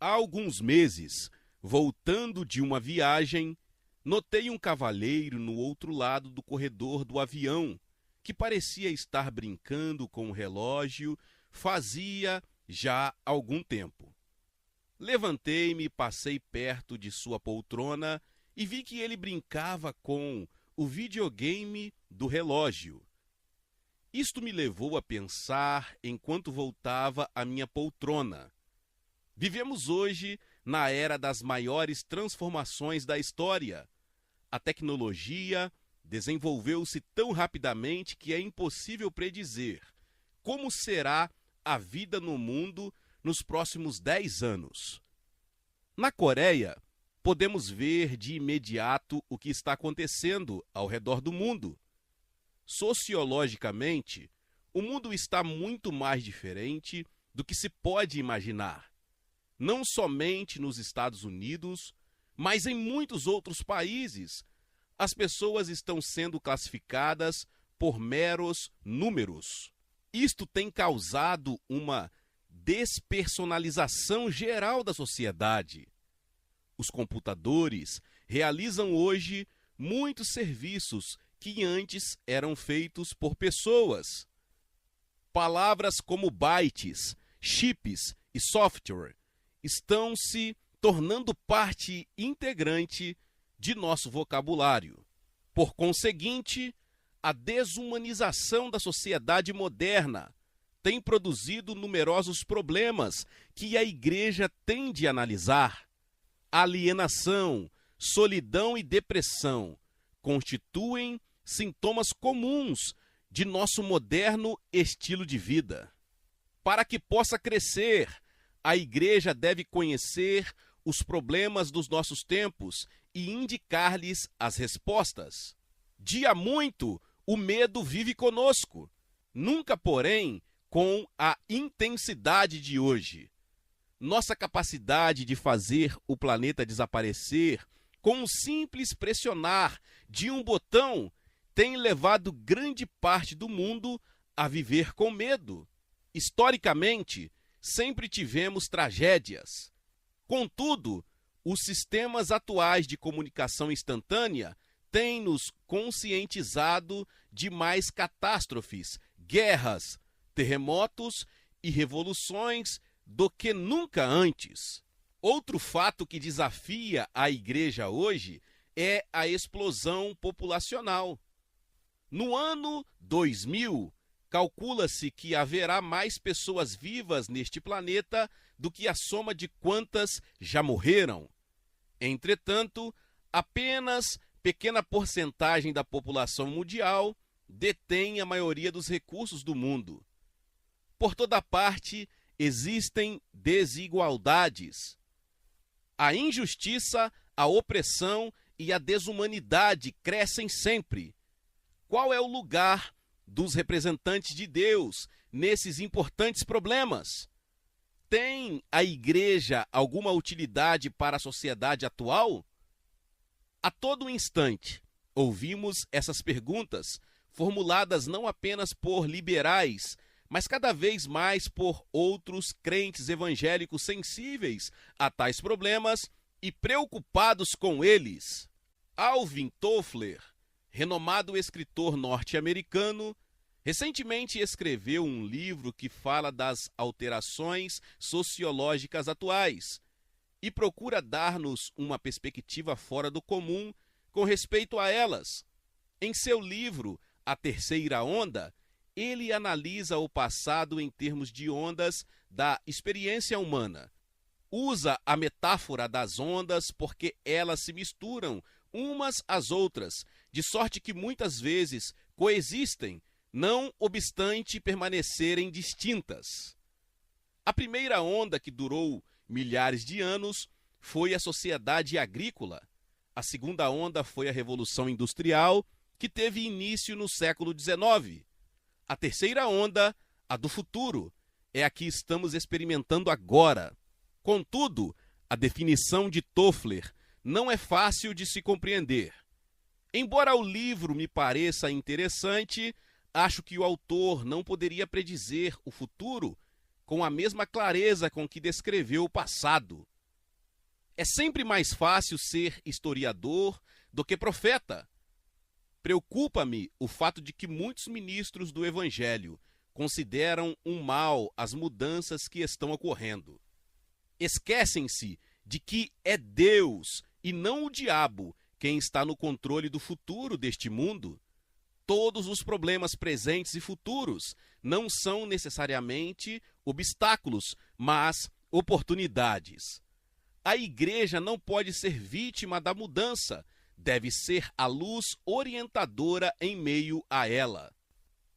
Há alguns meses, voltando de uma viagem, notei um cavalheiro no outro lado do corredor do avião, que parecia estar brincando com o relógio fazia já algum tempo. Levantei-me, passei perto de sua poltrona e vi que ele brincava com o videogame do relógio. Isto me levou a pensar enquanto voltava à minha poltrona. Vivemos hoje na era das maiores transformações da história. A tecnologia desenvolveu-se tão rapidamente que é impossível predizer como será a vida no mundo nos próximos 10 anos. Na Coreia, podemos ver de imediato o que está acontecendo ao redor do mundo. Sociologicamente, o mundo está muito mais diferente do que se pode imaginar. Não somente nos Estados Unidos, mas em muitos outros países, as pessoas estão sendo classificadas por meros números. Isto tem causado uma despersonalização geral da sociedade. Os computadores realizam hoje muitos serviços que antes eram feitos por pessoas. Palavras como bytes, chips e software estão se tornando parte integrante de nosso vocabulário. Por conseguinte, a desumanização da sociedade moderna tem produzido numerosos problemas que a Igreja tem de analisar. Alienação, solidão e depressão constituem sintomas comuns de nosso moderno estilo de vida. Para que possa crescer, a Igreja deve conhecer os problemas dos nossos tempos e indicar-lhes as respostas. De há muito, o medo vive conosco, nunca, porém, com a intensidade de hoje. Nossa capacidade de fazer o planeta desaparecer com um simples pressionar de um botão tem levado grande parte do mundo a viver com medo. Historicamente, sempre tivemos tragédias. Contudo, os sistemas atuais de comunicação instantânea têm nos conscientizado de mais catástrofes, guerras, terremotos e revoluções do que nunca antes. Outro fato que desafia a Igreja hoje é a explosão populacional. No ano 2000, calcula-se que haverá mais pessoas vivas neste planeta do que a soma de quantas já morreram. Entretanto, apenas pequena porcentagem da população mundial detém a maioria dos recursos do mundo. Por toda parte, existem desigualdades. A injustiça, a opressão e a desumanidade crescem sempre. Qual é o lugar dos representantes de Deus nesses importantes problemas? Tem a Igreja alguma utilidade para a sociedade atual? A todo instante, ouvimos essas perguntas, formuladas não apenas por liberais, mas cada vez mais por outros crentes evangélicos sensíveis a tais problemas e preocupados com eles. Alvin Toffler, renomado escritor norte-americano, recentemente escreveu um livro que fala das alterações sociológicas atuais e procura dar-nos uma perspectiva fora do comum com respeito a elas. Em seu livro, A Terceira Onda, ele analisa o passado em termos de ondas da experiência humana. Usa a metáfora das ondas porque elas se misturam umas às outras, de sorte que muitas vezes coexistem, não obstante permanecerem distintas. A primeira onda, que durou milhares de anos, foi a sociedade agrícola. A segunda onda foi a Revolução Industrial, que teve início no século XIX. A terceira onda, a do futuro, é a que estamos experimentando agora. Contudo, a definição de Toffler não é fácil de se compreender. Embora o livro me pareça interessante, acho que o autor não poderia predizer o futuro com a mesma clareza com que descreveu o passado. É sempre mais fácil ser historiador do que profeta. Preocupa-me o fato de que muitos ministros do Evangelho consideram um mal as mudanças que estão ocorrendo. Esquecem-se de que é Deus e não o diabo quem está no controle do futuro deste mundo. Todos os problemas presentes e futuros não são necessariamente obstáculos, mas oportunidades. A igreja não pode ser vítima da mudança, deve ser a luz orientadora em meio a ela.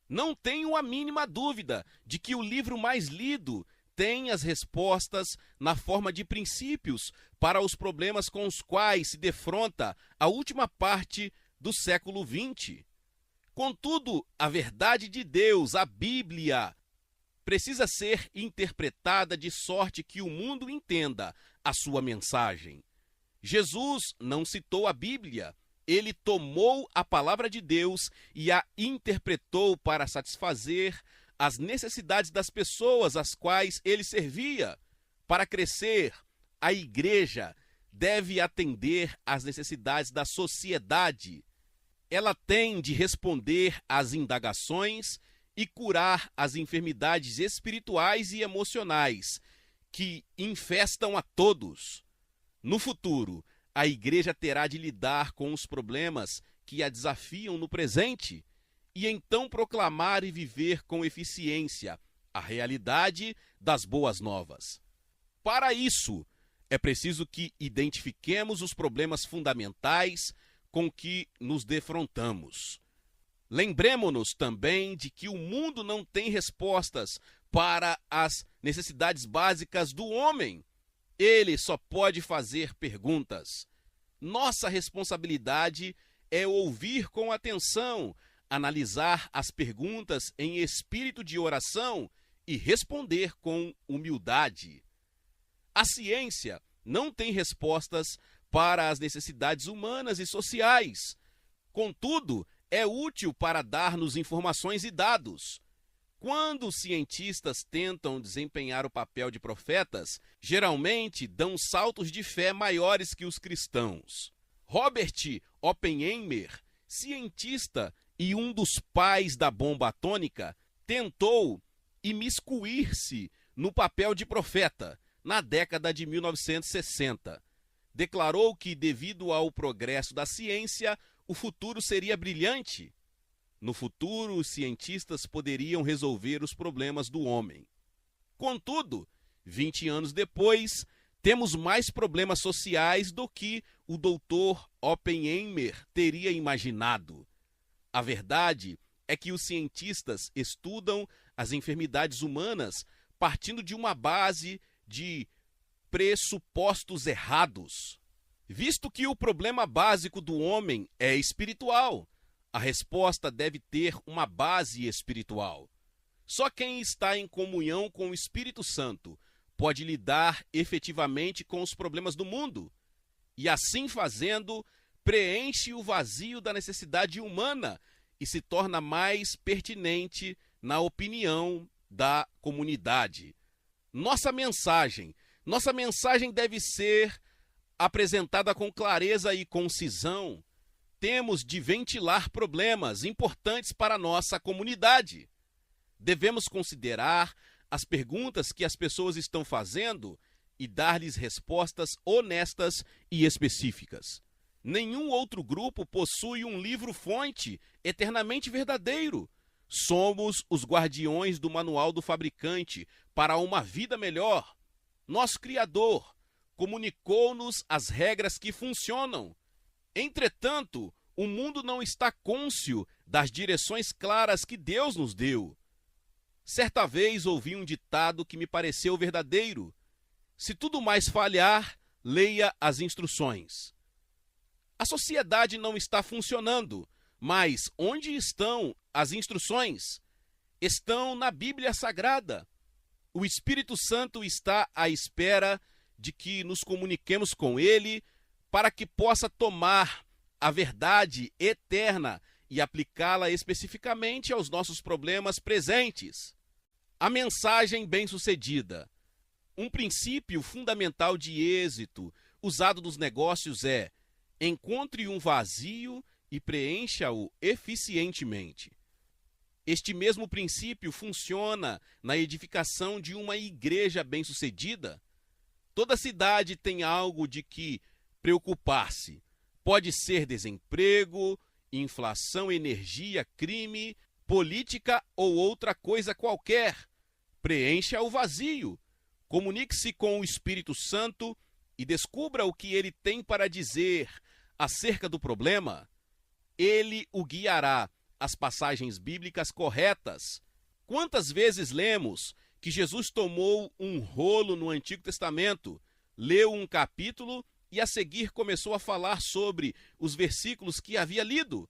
Não tenho a mínima dúvida de que o livro mais lido tem as respostas na forma de princípios para os problemas com os quais se defronta a última parte do século XX. Contudo, a verdade de Deus, a Bíblia, precisa ser interpretada de sorte que o mundo entenda a sua mensagem. Jesus não citou a Bíblia, ele tomou a palavra de Deus e a interpretou para satisfazer as necessidades das pessoas às quais ele servia. Para crescer, a igreja deve atender às necessidades da sociedade. Ela tem de responder às indagações e curar as enfermidades espirituais e emocionais que infestam a todos. No futuro, a igreja terá de lidar com os problemas que a desafiam no presente e então proclamar e viver com eficiência a realidade das boas novas. Para isso, é preciso que identifiquemos os problemas fundamentais com que nos defrontamos. Lembremo-nos também de que o mundo não tem respostas para as necessidades básicas do homem. Ele só pode fazer perguntas. Nossa responsabilidade é ouvir com atenção, analisar as perguntas em espírito de oração e responder com humildade. A ciência não tem respostas para as necessidades humanas e sociais. Contudo, é útil para dar-nos informações e dados. Quando os cientistas tentam desempenhar o papel de profetas, geralmente dão saltos de fé maiores que os cristãos. Robert Oppenheimer, cientista e um dos pais da bomba atômica, tentou imiscuir-se no papel de profeta na década de 1960. Declarou que, devido ao progresso da ciência, o futuro seria brilhante. No futuro, os cientistas poderiam resolver os problemas do homem. Contudo, 20 anos depois, temos mais problemas sociais do que o doutor Oppenheimer teria imaginado. A verdade é que os cientistas estudam as enfermidades humanas partindo de uma base de pressupostos errados. Visto que o problema básico do homem é espiritual, a resposta deve ter uma base espiritual. Só quem está em comunhão com o Espírito Santo pode lidar efetivamente com os problemas do mundo, e assim fazendo, preenche o vazio da necessidade humana e se torna mais pertinente na opinião da comunidade. Nossa mensagem deve ser apresentada com clareza e concisão. Temos de ventilar problemas importantes para a nossa comunidade. Devemos considerar as perguntas que as pessoas estão fazendo e dar-lhes respostas honestas e específicas. Nenhum outro grupo possui um livro-fonte eternamente verdadeiro. Somos os guardiões do manual do fabricante para uma vida melhor. Nosso Criador comunicou-nos as regras que funcionam. Entretanto, o mundo não está cônscio das direções claras que Deus nos deu. Certa vez ouvi um ditado que me pareceu verdadeiro: se tudo mais falhar, leia as instruções. A sociedade não está funcionando, mas onde estão as instruções? Estão na Bíblia Sagrada. O Espírito Santo está à espera de que nos comuniquemos com ele para que possa tomar a verdade eterna e aplicá-la especificamente aos nossos problemas presentes. A mensagem bem-sucedida. Um princípio fundamental de êxito. usado nos negócios é: encontre um vazio e preencha-o eficientemente. Este mesmo princípio funciona na edificação de uma igreja bem-sucedida. Toda cidade tem algo de que preocupar-se. Pode ser desemprego, inflação, energia, crime, política ou outra coisa qualquer. Preencha o vazio. Comunique-se com o Espírito Santo e descubra o que ele tem para dizer acerca do problema. Ele o guiará às passagens bíblicas corretas. Quantas vezes lemos que Jesus tomou um rolo no Antigo Testamento, leu um capítulo e a seguir começou a falar sobre os versículos que havia lido?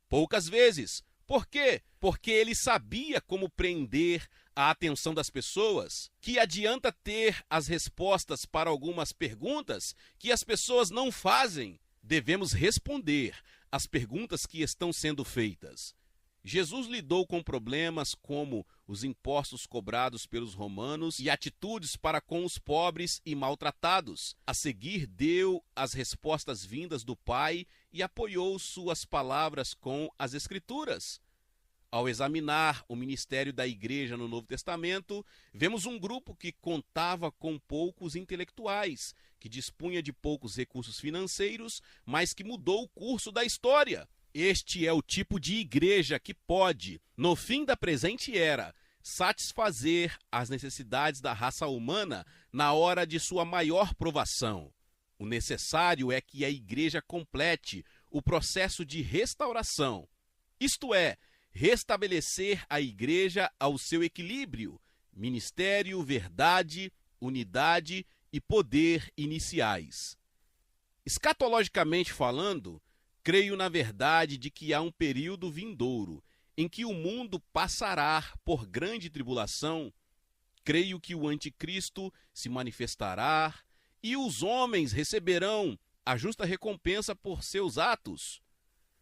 Poucas vezes. Por quê? Porque ele sabia como prender a atenção das pessoas. Que adianta ter as respostas para algumas perguntas que as pessoas não fazem? Devemos responder às perguntas que estão sendo feitas. Jesus lidou com problemas como os impostos cobrados pelos romanos e atitudes para com os pobres e maltratados. A seguir, deu as respostas vindas do Pai e apoiou suas palavras com as Escrituras. Ao examinar o ministério da igreja no Novo Testamento, vemos um grupo que contava com poucos intelectuais, que dispunha de poucos recursos financeiros, mas que mudou o curso da história. Este é o tipo de igreja que pode, no fim da presente era, satisfazer as necessidades da raça humana na hora de sua maior provação. O necessário é que a igreja complete o processo de restauração, isto é, restabelecer a igreja ao seu equilíbrio, ministério, verdade, unidade e poder iniciais. Escatologicamente falando, creio na verdade de que há um período vindouro em que o mundo passará por grande tribulação. Creio que o anticristo se manifestará e os homens receberão a justa recompensa por seus atos.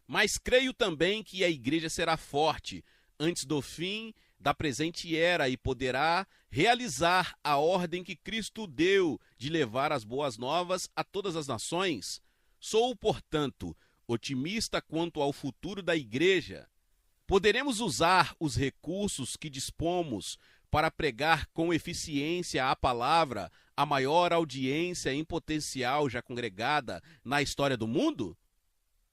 Mas creio também que a igreja será forte antes do fim da presente era e poderá realizar a ordem que Cristo deu de levar as boas novas a todas as nações. Sou, portanto, otimista quanto ao futuro da igreja. Poderemos usar os recursos que dispomos para pregar com eficiência a palavra à maior audiência em potencial já congregada na história do mundo?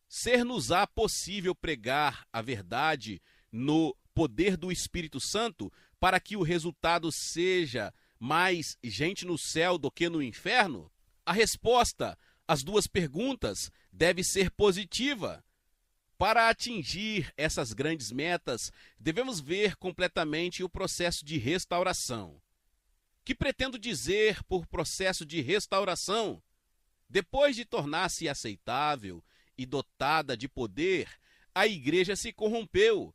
Ser-nos-á possível pregar a verdade no poder do Espírito Santo para que o resultado seja mais gente no céu do que no inferno? A resposta às duas perguntas deve ser positiva. Para atingir essas grandes metas, devemos ver completamente o processo de restauração. Que pretendo dizer por processo de restauração? Depois de tornar-se aceitável e dotada de poder, a igreja se corrompeu.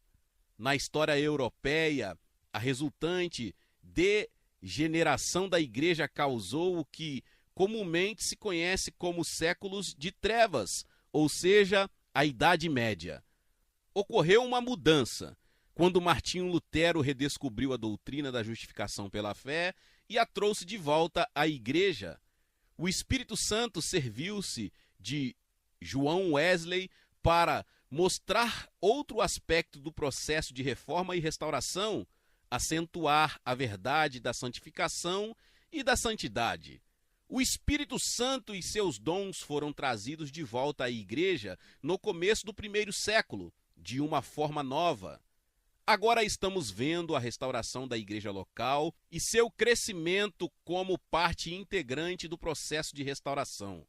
Na história europeia, a resultante degeneração da igreja causou o que comumente se conhece como séculos de trevas, ou seja, a Idade Média. Ocorreu uma mudança quando Martinho Lutero redescobriu a doutrina da justificação pela fé e a trouxe de volta à igreja. O Espírito Santo serviu-se de João Wesley para mostrar outro aspecto do processo de reforma e restauração, acentuar a verdade da santificação e da santidade. O Espírito Santo e seus dons foram trazidos de volta à igreja no começo do primeiro século, de uma forma nova. Agora estamos vendo a restauração da igreja local e seu crescimento como parte integrante do processo de restauração.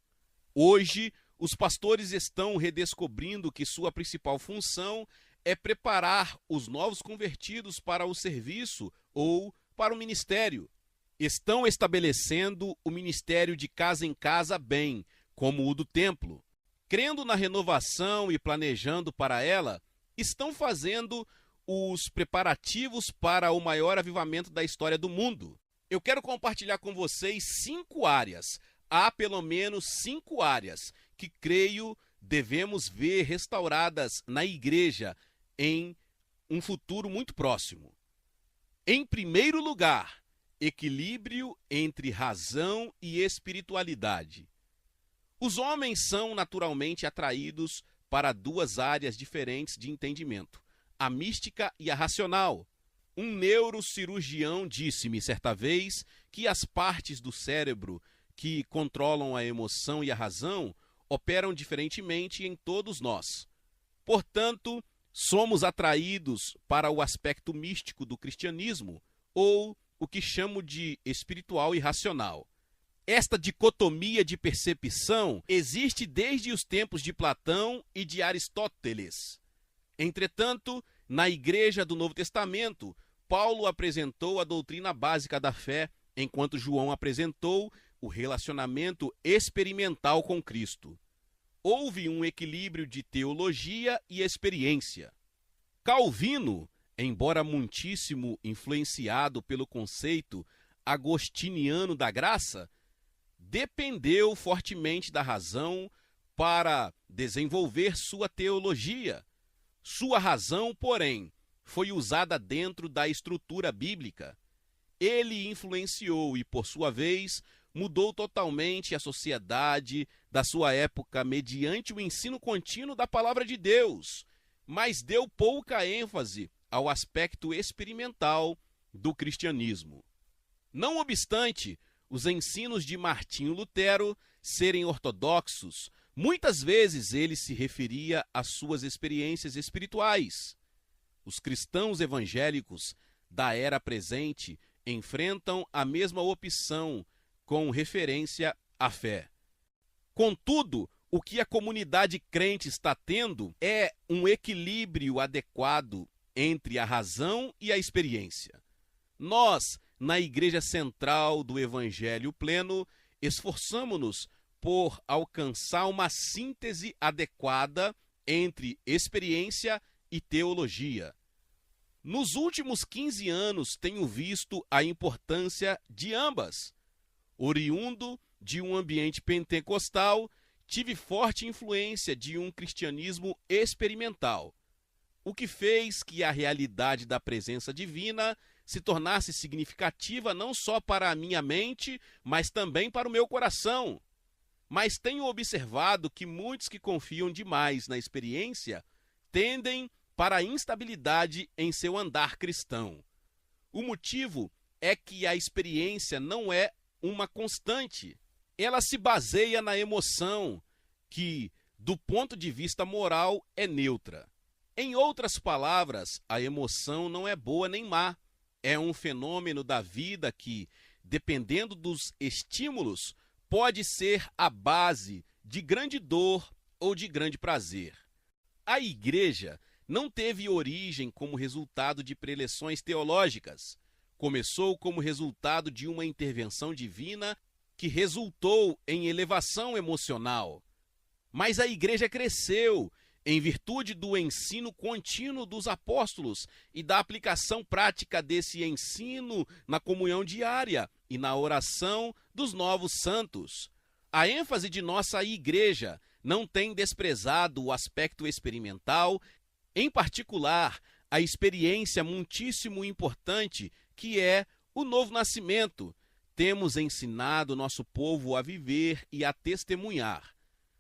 Hoje, os pastores estão redescobrindo que sua principal função é preparar os novos convertidos para o serviço ou para o ministério. Estão estabelecendo o ministério de casa em casa bem, como o do templo. Crendo na renovação e planejando para ela, estão fazendo os preparativos para o maior avivamento da história do mundo. Eu quero compartilhar com vocês 5 áreas. Há pelo menos 5 áreas que creio devemos ver restauradas na igreja em um futuro muito próximo. Em primeiro lugar, equilíbrio entre razão e espiritualidade. Os homens são naturalmente atraídos para duas áreas diferentes de entendimento, a mística e a racional. Um neurocirurgião disse-me certa vez que as partes do cérebro que controlam a emoção e a razão operam diferentemente em todos nós. Portanto, somos atraídos para o aspecto místico do cristianismo, ou o que chamo de espiritual e racional. Esta dicotomia de percepção existe desde os tempos de Platão e de Aristóteles. Entretanto, na Igreja do Novo Testamento, Paulo apresentou a doutrina básica da fé, enquanto João apresentou o relacionamento experimental com Cristo. Houve um equilíbrio de teologia e experiência. Calvino, embora muitíssimo influenciado pelo conceito agostiniano da graça, dependeu fortemente da razão para desenvolver sua teologia. Sua razão, porém, foi usada dentro da estrutura bíblica. Ele influenciou e, por sua vez, mudou totalmente a sociedade da sua época mediante o ensino contínuo da palavra de Deus, mas deu pouca ênfase ao aspecto experimental do cristianismo. Não obstante os ensinos de Martinho Lutero serem ortodoxos, muitas vezes ele se referia às suas experiências espirituais. Os cristãos evangélicos da era presente enfrentam a mesma opção com referência à fé. Contudo, o que a comunidade crente está tendo é um equilíbrio adequado entre a razão e a experiência. Nós, na Igreja Central do Evangelho Pleno, esforçamo-nos por alcançar uma síntese adequada entre experiência e teologia. Nos últimos 15 anos, tenho visto a importância de ambas. Oriundo de um ambiente pentecostal, tive forte influência de um cristianismo experimental, o que fez que a realidade da presença divina se tornasse significativa não só para a minha mente, mas também para o meu coração. Mas tenho observado que muitos que confiam demais na experiência tendem para a instabilidade em seu andar cristão. O motivo é que a experiência não é uma constante. Ela se baseia na emoção, que, do ponto de vista moral, é neutra. Em outras palavras, a emoção não é boa nem má. É um fenômeno da vida que, dependendo dos estímulos, pode ser a base de grande dor ou de grande prazer. A Igreja não teve origem como resultado de preleções teológicas. Começou como resultado de uma intervenção divina que resultou em elevação emocional. Mas a Igreja cresceu em virtude do ensino contínuo dos apóstolos e da aplicação prática desse ensino na comunhão diária e na oração dos novos santos. A ênfase de nossa Igreja não tem desprezado o aspecto experimental, em particular, a experiência muitíssimo importante que é o novo nascimento. Temos ensinado nosso povo a viver e a testemunhar.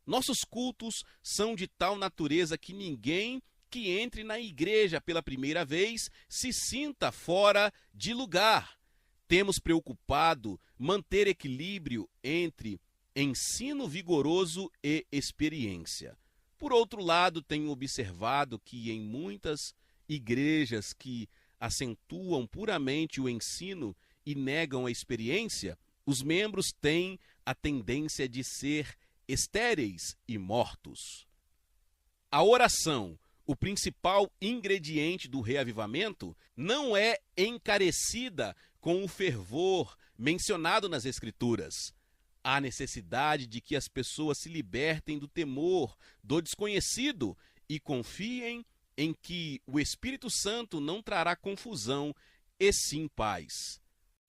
Nossos cultos são de tal natureza que ninguém que entre na igreja pela primeira vez se sinta fora de lugar. Temos preocupado manter equilíbrio entre ensino vigoroso e experiência. Por outro lado, tenho observado que em muitas igrejas que acentuam puramente o ensino e negam a experiência, os membros têm a tendência de ser estéreis e mortos. A oração, o principal ingrediente do reavivamento, não é encarecida com o fervor mencionado nas Escrituras. Há necessidade de que as pessoas se libertem do temor, do desconhecido e confiem em que o Espírito Santo não trará confusão e sim paz.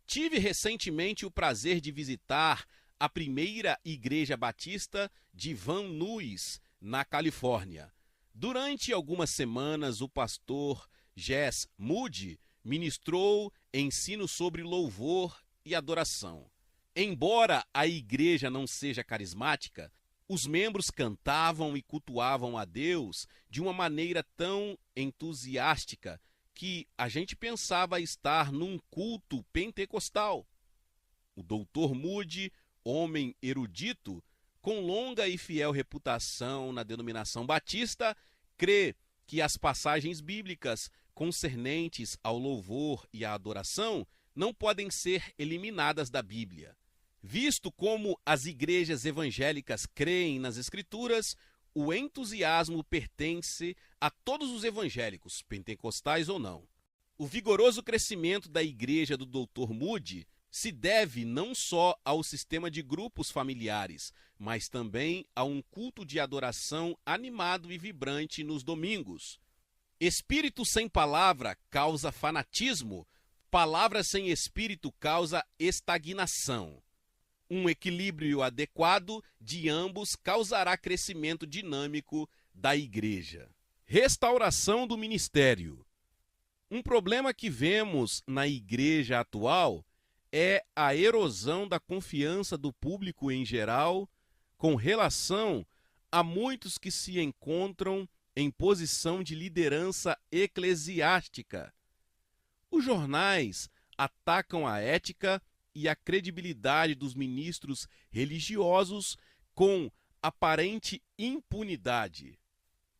Tive recentemente o prazer de visitar a primeira Igreja Batista de Van Nuys, na Califórnia. Durante algumas semanas, o pastor Jess Moody ministrou ensino sobre louvor e adoração. Embora a igreja não seja carismática, Os membros cantavam e cultuavam a Deus de uma maneira tão entusiástica que a gente pensava estar num culto pentecostal. O Dr. Moody, homem erudito, com longa e fiel reputação na denominação batista, crê que as passagens bíblicas concernentes ao louvor e à adoração não podem ser eliminadas da Bíblia. Visto como as igrejas evangélicas creem nas Escrituras, o entusiasmo pertence a todos os evangélicos, pentecostais ou não. O vigoroso crescimento da igreja do Dr. Moody se deve não só ao sistema de grupos familiares, mas também a um culto de adoração animado e vibrante nos domingos. Espírito sem palavra causa fanatismo, palavra sem espírito causa estagnação. Um equilíbrio adequado de ambos causará crescimento dinâmico da igreja. Restauração do ministério. Um problema que vemos na igreja atual é a erosão da confiança do público em geral com relação a muitos que se encontram em posição de liderança eclesiástica. Os jornais atacam a ética e a credibilidade dos ministros religiosos com aparente impunidade.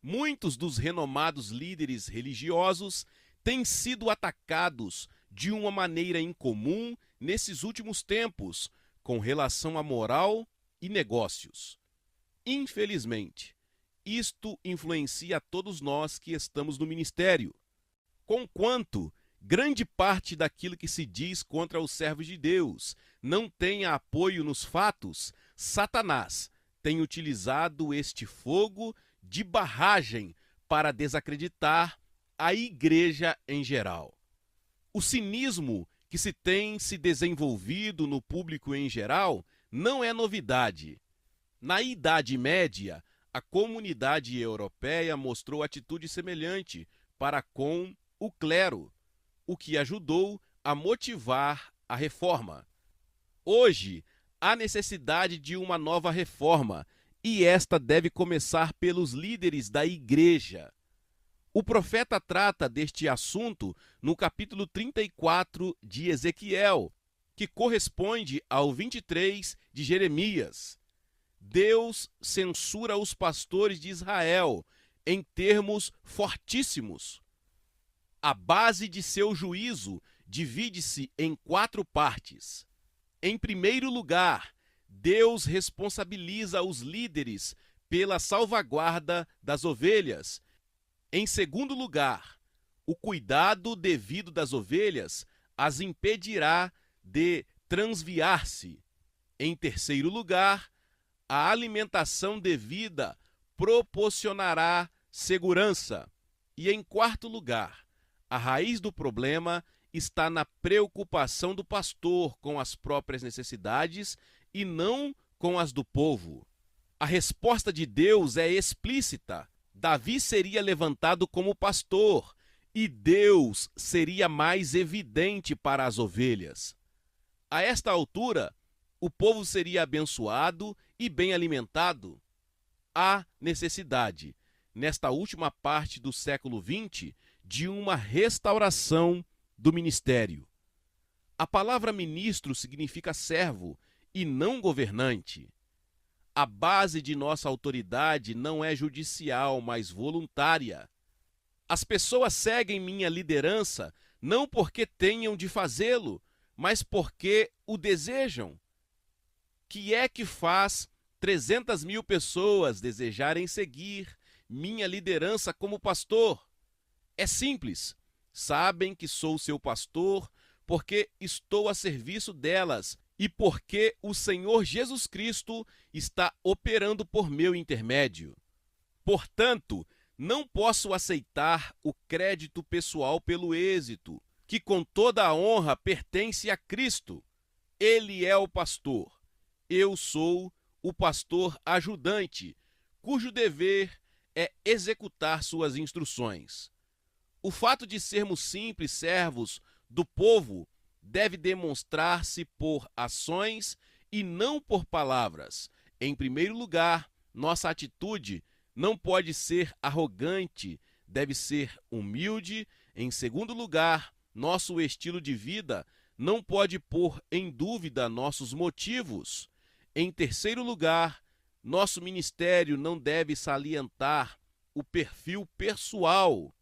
Muitos dos renomados líderes religiosos têm sido atacados de uma maneira incomum nesses últimos tempos com relação à moral e negócios. Infelizmente, isto influencia a todos nós que estamos no ministério, conquanto grande parte daquilo que se diz contra os servos de Deus não tenha apoio nos fatos, Satanás tem utilizado este fogo de barragem para desacreditar a igreja em geral. O cinismo que se desenvolvido no público em geral não é novidade. Na Idade Média, a comunidade europeia mostrou atitude semelhante para com o clero, o que ajudou a motivar a reforma. Hoje, há necessidade de uma nova reforma, e esta deve começar pelos líderes da igreja. O profeta trata deste assunto no capítulo 34 de Ezequiel, que corresponde ao 23 de Jeremias. Deus censura os pastores de Israel em termos fortíssimos. A base de seu juízo divide-se em 4 partes. Em primeiro lugar, Deus responsabiliza os líderes pela salvaguarda das ovelhas. Em segundo lugar, o cuidado devido das ovelhas as impedirá de transviar-se. Em terceiro lugar, a alimentação devida proporcionará segurança. E em quarto lugar, a raiz do problema está na preocupação do pastor com as próprias necessidades e não com as do povo. A resposta de Deus é explícita. Davi seria levantado como pastor e Deus seria mais evidente para as ovelhas. A esta altura, o povo seria abençoado e bem alimentado. Há necessidade, nesta última parte do século XX, de uma restauração do ministério. A palavra ministro significa servo e não governante. A base de nossa autoridade não é judicial, mas voluntária. As pessoas seguem minha liderança não porque tenham de fazê-lo, mas porque o desejam. Que é que faz 300.000 pessoas desejarem seguir minha liderança como pastor? É simples. Sabem que sou seu pastor porque estou a serviço delas e porque o Senhor Jesus Cristo está operando por meu intermédio. Portanto, não posso aceitar o crédito pessoal pelo êxito, que com toda a honra pertence a Cristo. Ele é o pastor. Eu sou o pastor ajudante, cujo dever é executar suas instruções. O fato de sermos simples servos do povo deve demonstrar-se por ações e não por palavras. Em primeiro lugar, Nossa atitude não pode ser arrogante, deve ser humilde. Em segundo lugar, nosso estilo de vida não pode pôr em dúvida nossos motivos. Em terceiro lugar, nosso ministério não deve salientar o perfil pessoal.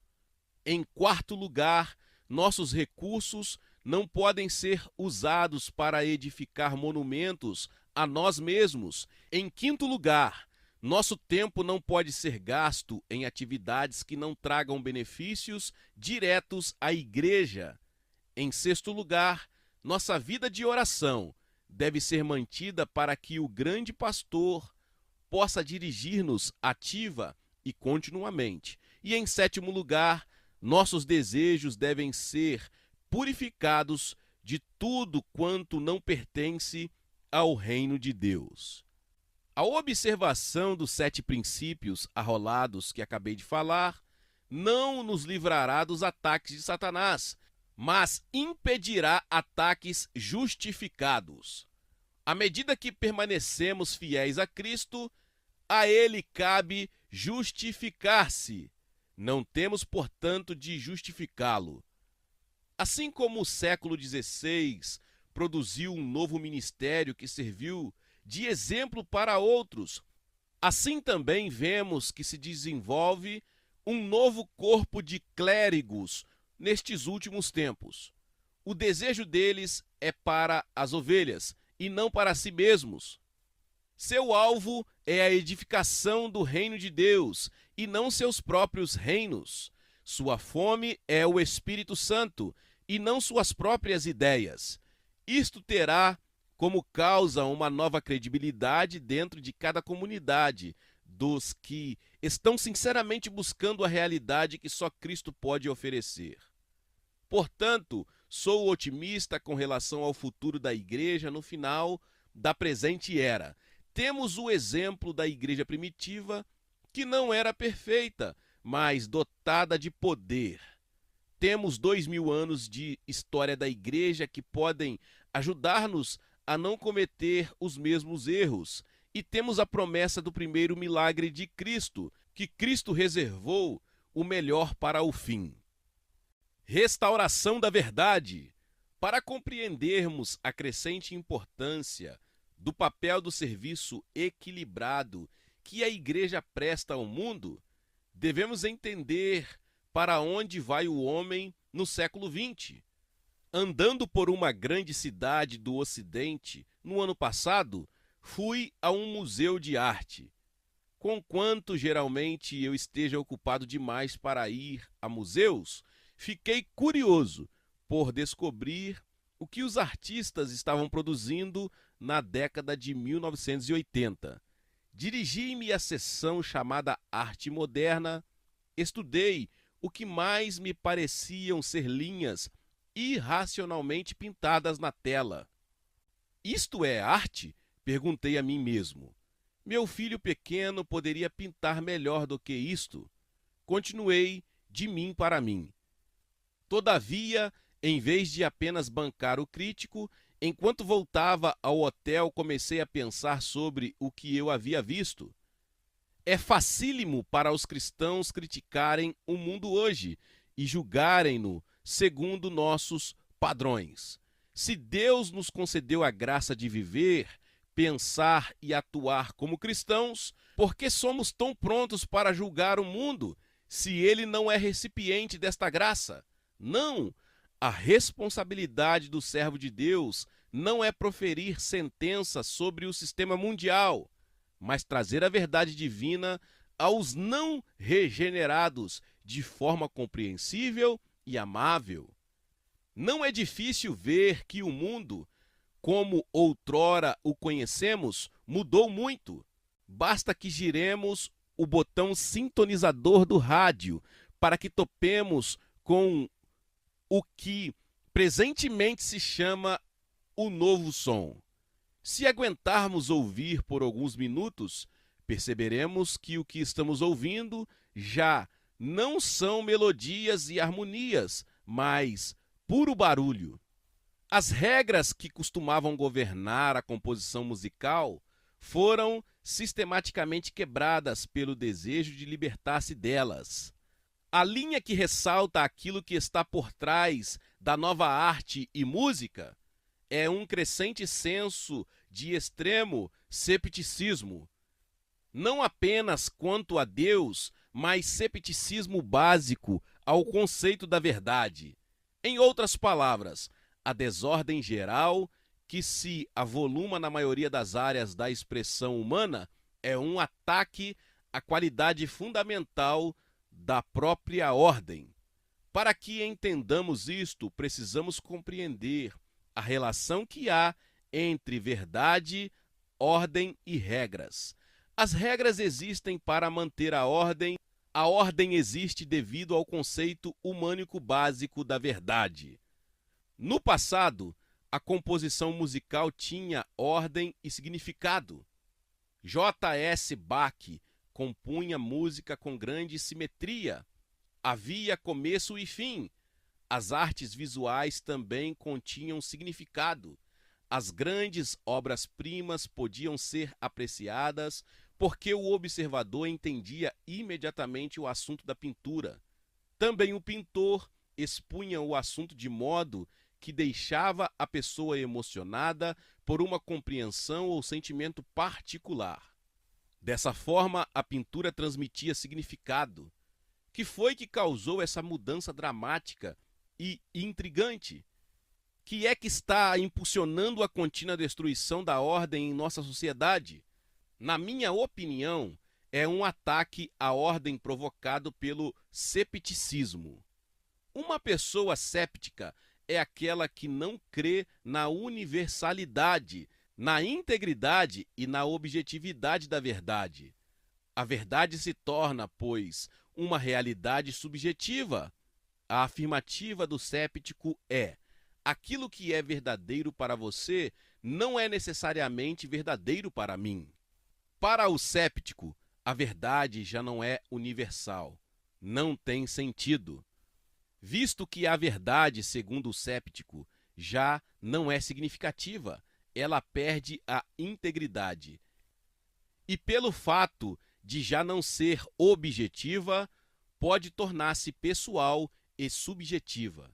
Em quarto lugar, nossos recursos não podem ser usados para edificar monumentos a nós mesmos. Em quinto lugar, nosso tempo não pode ser gasto em atividades que não tragam benefícios diretos à igreja. Em sexto lugar, nossa vida de oração deve ser mantida para que o grande pastor possa dirigir-nos ativa e continuamente. E em sétimo lugar, nossos desejos devem ser purificados de tudo quanto não pertence ao reino de Deus. A observação dos 7 princípios arrolados que acabei de falar não nos livrará dos ataques de Satanás, mas impedirá ataques justificados. À medida que permanecemos fiéis a Cristo, a ele cabe justificar-se. Não temos, portanto, de justificá-lo. Assim como o século XVI produziu um novo ministério que serviu de exemplo para outros, assim também vemos que se desenvolve um novo corpo de clérigos nestes últimos tempos. O desejo deles é para as ovelhas e não para si mesmos. Seu alvo é a edificação do reino de Deus e não seus próprios reinos. Sua fome é o Espírito Santo e não suas próprias ideias. Isto terá como causa uma nova credibilidade dentro de cada comunidade dos que estão sinceramente buscando a realidade que só Cristo pode oferecer. Portanto, sou otimista com relação ao futuro da igreja no final da presente era. Temos o exemplo da igreja primitiva, que não era perfeita, mas dotada de poder. Temos 2000 anos de história da igreja que podem ajudar-nos a não cometer os mesmos erros. E temos a promessa do primeiro milagre de Cristo, que Cristo reservou o melhor para o fim. Restauração da verdade. Para compreendermos a crescente importância do papel do serviço equilibrado que a igreja presta ao mundo, devemos entender para onde vai o homem no século XX. Andando por uma grande cidade do Ocidente, no ano passado, fui a um museu de arte. Conquanto geralmente eu esteja ocupado demais para ir a museus, fiquei curioso por descobrir o que os artistas estavam produzindo na década de 1980. Dirigi-me à seção chamada Arte Moderna, estudei o que mais me pareciam ser linhas irracionalmente pintadas na tela. Isto é arte? Perguntei a mim mesmo. Meu filho pequeno poderia pintar melhor do que isto? Continuei de mim para mim. Todavia, em vez de apenas bancar o crítico, enquanto voltava ao hotel, comecei a pensar sobre o que eu havia visto. É facílimo para os cristãos criticarem o mundo hoje e julgarem-no segundo nossos padrões. Se Deus nos concedeu a graça de viver, pensar e atuar como cristãos, por que somos tão prontos para julgar o mundo, se ele não é recipiente desta graça? Não! A responsabilidade do servo de Deus não é proferir sentença sobre o sistema mundial, mas trazer a verdade divina aos não regenerados de forma compreensível e amável. Não é difícil ver que o mundo, como outrora o conhecemos, mudou muito. Basta que giremos o botão sintonizador do rádio para que topemos com o que presentemente se chama o novo som. Se aguentarmos ouvir por alguns minutos, perceberemos que o que estamos ouvindo já não são melodias e harmonias, mas puro barulho. As regras que costumavam governar a composição musical foram sistematicamente quebradas pelo desejo de libertar-se delas. A linha que ressalta aquilo que está por trás da nova arte e música é um crescente senso de extremo cepticismo, não apenas quanto a Deus, mas cepticismo básico ao conceito da verdade. Em outras palavras, a desordem geral, que se avoluma na maioria das áreas da expressão humana, é um ataque à qualidade fundamental da própria ordem. Para que entendamos isto, precisamos compreender a relação que há entre verdade, ordem e regras. As regras existem para manter a ordem existe devido ao conceito humânico básico da verdade. No passado, a composição musical tinha ordem e significado. J.S. Bach compunha música com grande simetria. Havia começo e fim. As artes visuais também continham significado. As grandes obras-primas podiam ser apreciadas porque o observador entendia imediatamente o assunto da pintura. Também o pintor expunha o assunto de modo que deixava a pessoa emocionada por uma compreensão ou sentimento particular. Dessa forma, a pintura transmitia significado. Que foi que causou essa mudança dramática e intrigante? Que é que está impulsionando a contínua destruição da ordem em nossa sociedade? Na minha opinião, é um ataque à ordem provocado pelo cepticismo. Uma pessoa céptica é aquela que não crê na universalidade, na integridade e na objetividade da verdade. A verdade se torna, pois, uma realidade subjetiva. A afirmativa do céptico é: aquilo que é verdadeiro para você não é necessariamente verdadeiro para mim. Para o céptico, a verdade já não é universal, não tem sentido. Visto que a verdade, segundo o céptico, já não é significativa, ela perde a integridade. E pelo fato de já não ser objetiva, pode tornar-se pessoal e subjetiva.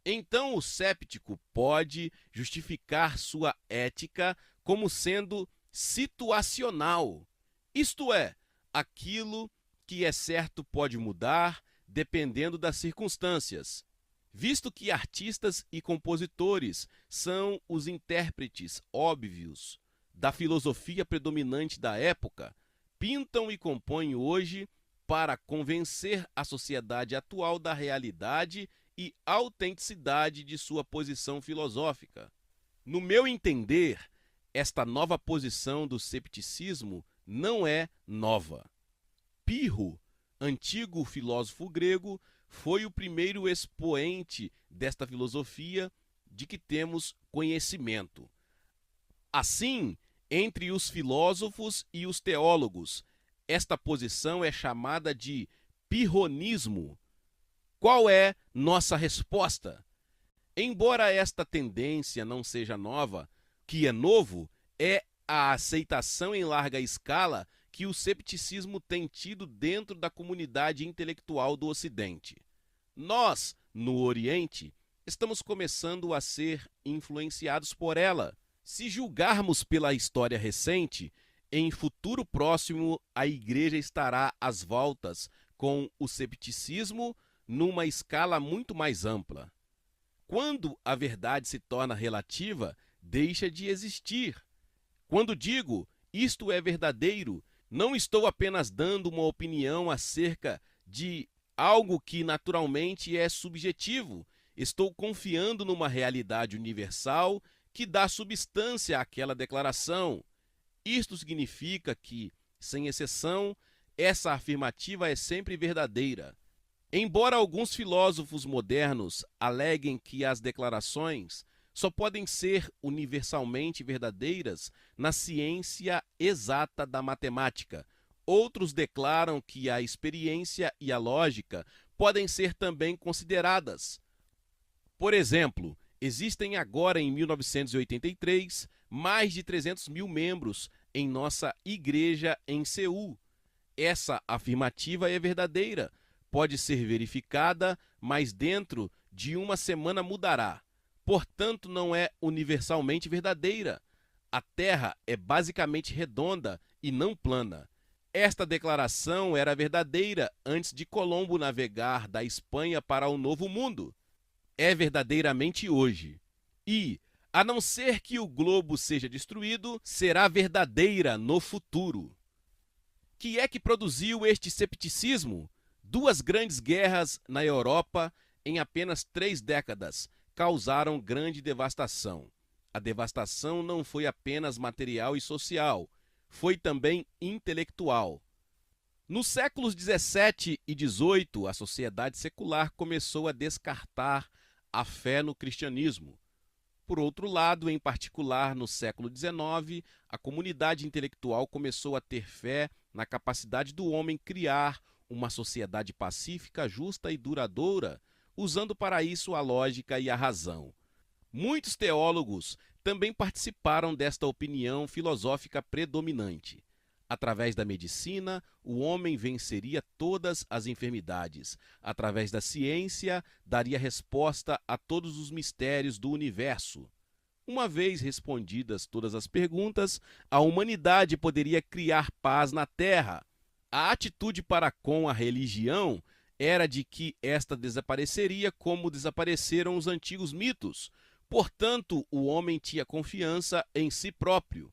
Então o céptico pode justificar sua ética como sendo situacional, isto é, aquilo que é certo pode mudar dependendo das circunstâncias. Visto que artistas e compositores são os intérpretes óbvios da filosofia predominante da época, pintam e compõem hoje para convencer a sociedade atual da realidade e autenticidade de sua posição filosófica. No meu entender, esta nova posição do cepticismo não é nova. Pirro, antigo filósofo grego, foi o primeiro expoente desta filosofia de que temos conhecimento. Assim, entre os filósofos e os teólogos, esta posição é chamada de pirronismo. Qual é nossa resposta? Embora esta tendência não seja nova, o que é novo é a aceitação em larga escala que o cepticismo tem tido dentro da comunidade intelectual do Ocidente. Nós, no Oriente, estamos começando a ser influenciados por ela. Se julgarmos pela história recente, em futuro próximo a Igreja estará às voltas com o cepticismo numa escala muito mais ampla. Quando a verdade se torna relativa, deixa de existir. Quando digo isto é verdadeiro, não estou apenas dando uma opinião acerca de algo que naturalmente é subjetivo. Estou confiando numa realidade universal que dá substância àquela declaração. Isto significa que, sem exceção, essa afirmativa é sempre verdadeira. Embora alguns filósofos modernos aleguem que as declarações só podem ser universalmente verdadeiras na ciência exata da matemática, outros declaram que a experiência e a lógica podem ser também consideradas. Por exemplo, existem agora em 1983 mais de 300 mil membros em nossa igreja em Seul. Essa afirmativa é verdadeira, pode ser verificada, mas dentro de uma semana mudará. Portanto, não é universalmente verdadeira. A Terra é basicamente redonda e não plana. Esta declaração era verdadeira antes de Colombo navegar da Espanha para o Novo Mundo. É verdadeiramente hoje. E, a não ser que o globo seja destruído, será verdadeira no futuro. Que é que produziu este cepticismo? 2 grandes guerras na Europa em apenas 3 décadas causaram grande devastação. A devastação não foi apenas material e social, foi também intelectual. Nos séculos 17 e 18, a sociedade secular começou a descartar a fé no cristianismo. Por outro lado, em particular no século XIX, a comunidade intelectual começou a ter fé na capacidade do homem criar uma sociedade pacífica, justa e duradoura, usando para isso a lógica e a razão. Muitos teólogos também participaram desta opinião filosófica predominante. Através da medicina, o homem venceria todas as enfermidades. Através da ciência, daria resposta a todos os mistérios do universo. Uma vez respondidas todas as perguntas, a humanidade poderia criar paz na Terra. A atitude para com a religião era de que esta desapareceria como desapareceram os antigos mitos. Portanto, o homem tinha confiança em si próprio.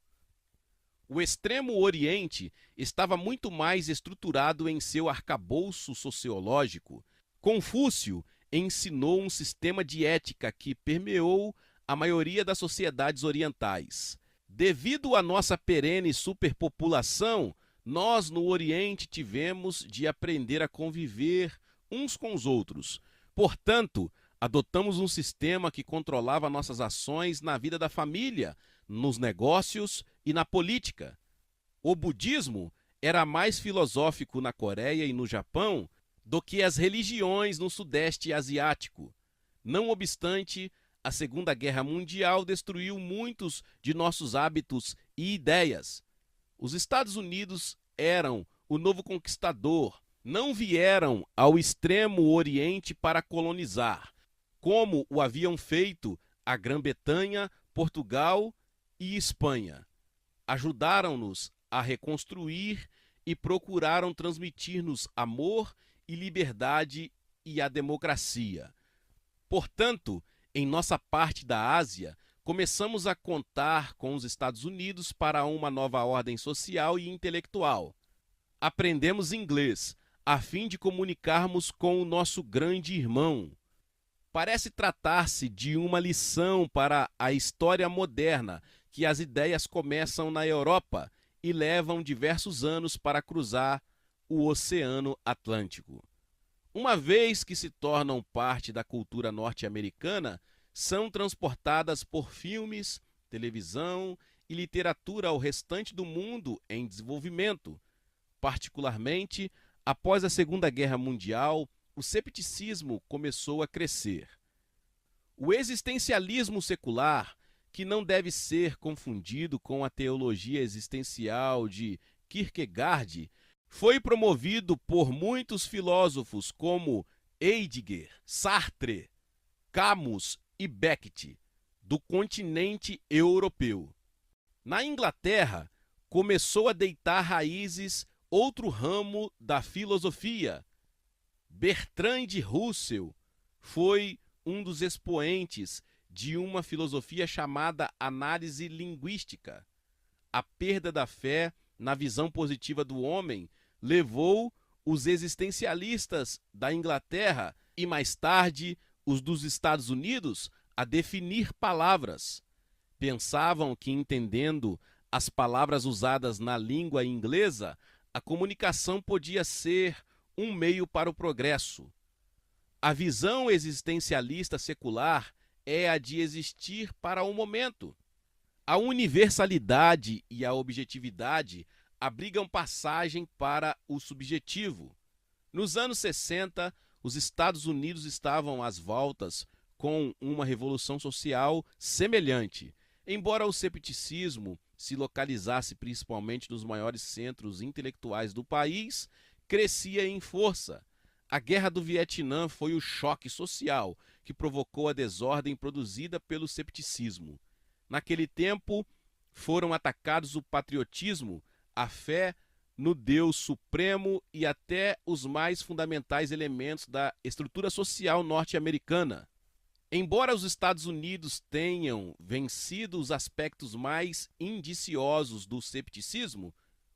O Extremo Oriente estava muito mais estruturado em seu arcabouço sociológico. Confúcio ensinou um sistema de ética que permeou a maioria das sociedades orientais. Devido à nossa perene superpopulação, nós no Oriente tivemos de aprender a conviver uns com os outros. Portanto, adotamos um sistema que controlava nossas ações na vida da família, nos negócios e na política. O budismo era mais filosófico na Coreia e no Japão do que as religiões no Sudeste Asiático. Não obstante, a Segunda Guerra Mundial destruiu muitos de nossos hábitos e ideias. Os Estados Unidos eram o novo conquistador, não vieram ao Extremo Oriente para colonizar, como o haviam feito a Grã-Bretanha, Portugal e Espanha. Ajudaram-nos a reconstruir e procuraram transmitir-nos amor e liberdade e a democracia. Portanto, em nossa parte da Ásia, começamos a contar com os Estados Unidos para uma nova ordem social e intelectual. Aprendemos inglês, a fim de comunicarmos com o nosso grande irmão. Parece tratar-se de uma lição para a história moderna, que as ideias começam na Europa e levam diversos anos para cruzar o Oceano Atlântico. Uma vez que se tornam parte da cultura norte-americana, são transportadas por filmes, televisão e literatura ao restante do mundo em desenvolvimento. Particularmente, após a Segunda Guerra Mundial, o cepticismo começou a crescer. O existencialismo secular, que não deve ser confundido com a teologia existencial de Kierkegaard, foi promovido por muitos filósofos como Heidegger, Sartre, Camus e Beckett, do continente europeu. Na Inglaterra, começou a deitar raízes outro ramo da filosofia. Bertrand Russell foi um dos expoentes de uma filosofia chamada análise linguística. A perda da fé na visão positiva do homem levou os existencialistas da Inglaterra e mais tarde os dos Estados Unidos a definir palavras. Pensavam que, entendendo as palavras usadas na língua inglesa, a comunicação podia ser um meio para o progresso. A visão existencialista secular é a de existir para o momento. A universalidade e a objetividade abrigam passagem para o subjetivo. Nos anos 60, os Estados Unidos estavam às voltas com uma revolução social semelhante. Embora o cepticismo se localizasse principalmente nos maiores centros intelectuais do país, crescia em força. A Guerra do Vietnã foi o choque social que provocou a desordem produzida pelo cepticismo. Naquele tempo, foram atacados o patriotismo, a fé no Deus Supremo e até os mais fundamentais elementos da estrutura social norte-americana. Embora os Estados Unidos tenham vencido os aspectos mais indiciosos do cepticismo,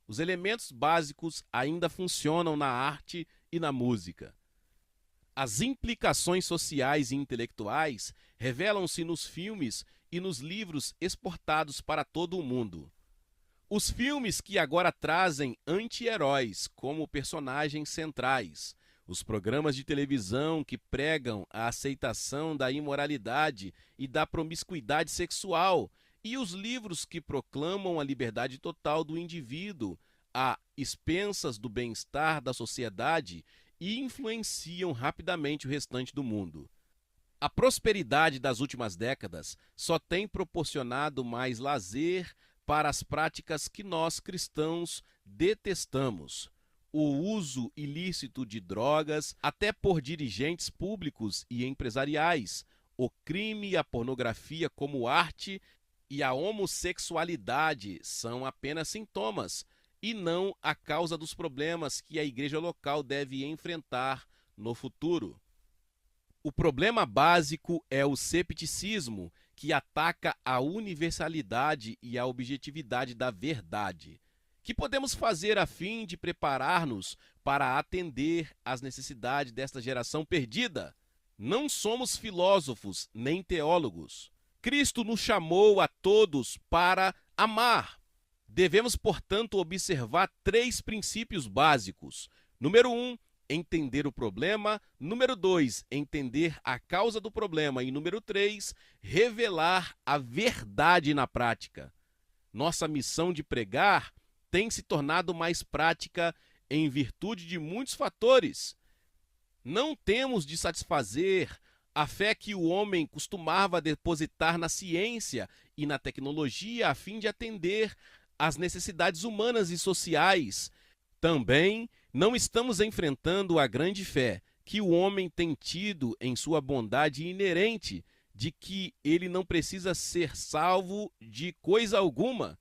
os elementos básicos ainda funcionam na arte e na música. As implicações sociais e intelectuais revelam-se nos filmes e nos livros exportados para todo o mundo. Os filmes que agora trazem anti-heróis como personagens centrais, os programas de televisão que pregam a aceitação da imoralidade e da promiscuidade sexual, e os livros que proclamam a liberdade total do indivíduo, a expensas do bem-estar da sociedade, e influenciam rapidamente o restante do mundo. A prosperidade das últimas décadas só tem proporcionado mais lazer para as práticas que nós cristãos detestamos. O uso ilícito de drogas, até por dirigentes públicos e empresariais, o crime e a pornografia como arte e a homossexualidade são apenas sintomas e não a causa dos problemas que a igreja local deve enfrentar no futuro. O problema básico é o cepticismo, que ataca a universalidade e a objetividade da verdade. Que podemos fazer a fim de preparar-nos para atender às necessidades desta geração perdida? Não somos filósofos nem teólogos. Cristo nos chamou a todos para amar. Devemos, portanto, observar 3 princípios básicos. Número 1, entender o problema. Número 2, entender a causa do problema. E número 3, revelar a verdade na prática. Nossa missão de pregar tem se tornado mais prática em virtude de muitos fatores. Não temos de satisfazer a fé que o homem costumava depositar na ciência e na tecnologia a fim de atender às necessidades humanas e sociais. Também não estamos enfrentando a grande fé que o homem tem tido em sua bondade inerente de que ele não precisa ser salvo de coisa alguma.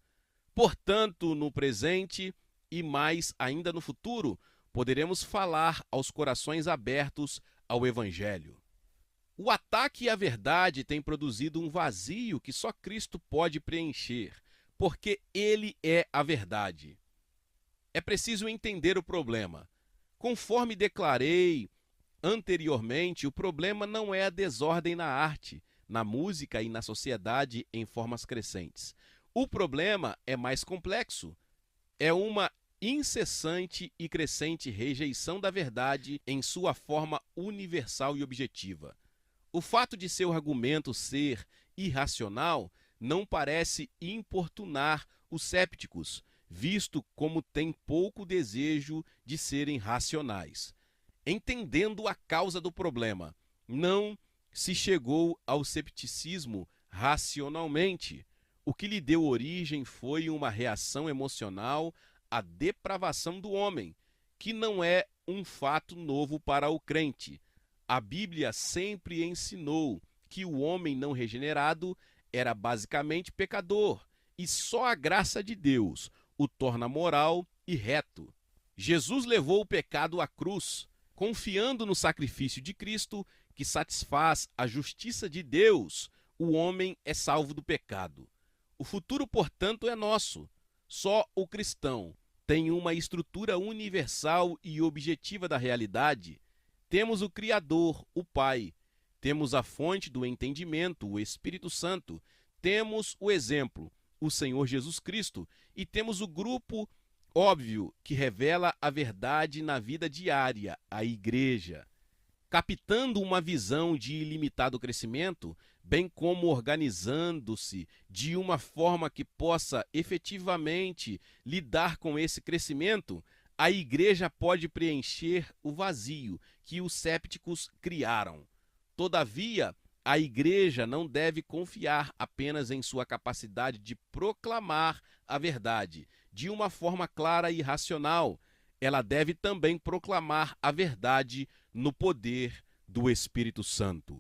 Portanto, no presente e mais ainda no futuro, poderemos falar aos corações abertos ao Evangelho. O ataque à verdade tem produzido um vazio que só Cristo pode preencher, porque Ele é a verdade. É preciso entender o problema. Conforme declarei anteriormente, o problema não é a desordem na arte, na música e na sociedade em formas crescentes. O problema é mais complexo. É uma incessante e crescente rejeição da verdade em sua forma universal e objetiva. O fato de seu argumento ser irracional não parece importunar os cépticos, visto como tem pouco desejo de serem racionais. Entendendo a causa do problema, não se chegou ao cepticismo racionalmente. O que lhe deu origem foi uma reação emocional à depravação do homem, que não é um fato novo para o crente. A Bíblia sempre ensinou que o homem não regenerado era basicamente pecador, e só a graça de Deus o torna moral e reto. Jesus levou o pecado à cruz, confiando no sacrifício de Cristo, que satisfaz a justiça de Deus. O homem é salvo do pecado. O futuro, portanto, é nosso. Só o cristão tem uma estrutura universal e objetiva da realidade. Temos o Criador, o Pai. Temos a fonte do entendimento, o Espírito Santo. Temos o exemplo, o Senhor Jesus Cristo. E temos o grupo óbvio que revela a verdade na vida diária, a Igreja. Captando uma visão de ilimitado crescimento, bem como organizando-se de uma forma que possa efetivamente lidar com esse crescimento, a Igreja pode preencher o vazio que os cépticos criaram. Todavia, A igreja não deve confiar apenas em sua capacidade de proclamar a verdade de uma forma clara e racional. Ela deve também proclamar a verdade no poder do Espírito Santo.